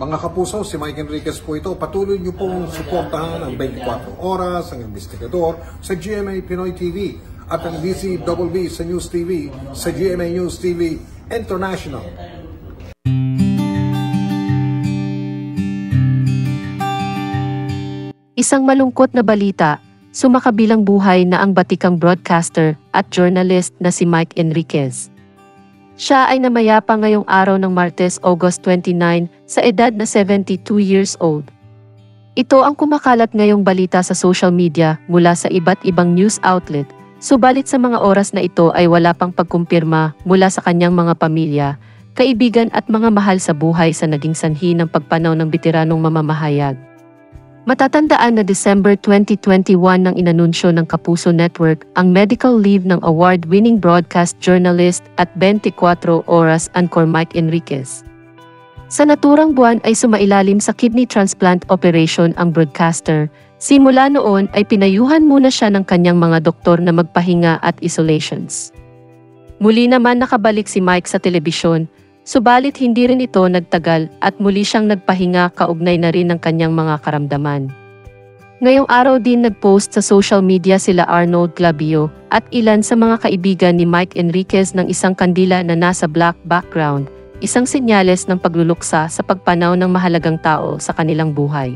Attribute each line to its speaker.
Speaker 1: Mga kapuso, si Mike Enriquez po ito. Patuloy niyo pong suportahan ang 24 oras, ang investigador sa GMA Pinoy TV at ang DCBB sa News TV, sa GMA News TV International.
Speaker 2: Isang malungkot na balita, sumakabilang buhay na ang batikang broadcaster at journalist na si Mike Enriquez. Siya ay namayapa ngayong araw ng Martes, August 29, sa edad na 72 years old. Ito ang kumakalat ngayong balita sa social media mula sa iba't ibang news outlet, subalit sa mga oras na ito ay wala pang pagkumpirma mula sa kanyang mga pamilya, kaibigan at mga mahal sa buhay sa naging sanhi ng pagpanaw ng bitiranong mamamahayag. Matatandaan na December 2021 nang inanunsyo ng Kapuso Network ang medical leave ng award-winning broadcast journalist at 24 oras anchor Mike Enriquez. Sa naturang buwan ay sumailalim sa kidney transplant operation ang broadcaster. Simula noon ay pinayuhan muna siya ng kanyang mga doktor na magpahinga at isolations. Muli naman nakabalik si Mike sa telebisyon, subalit hindi rin ito nagtagal at muli siyang nagpahinga kaugnay na rin ng kanyang mga karamdaman. Ngayong araw din nagpost sa social media sila Arnold Clavio at ilan sa mga kaibigan ni Mike Enriquez ng isang kandila na nasa black background, isang senyales ng pagluluksa sa pagpanaw ng mahalagang tao sa kanilang buhay.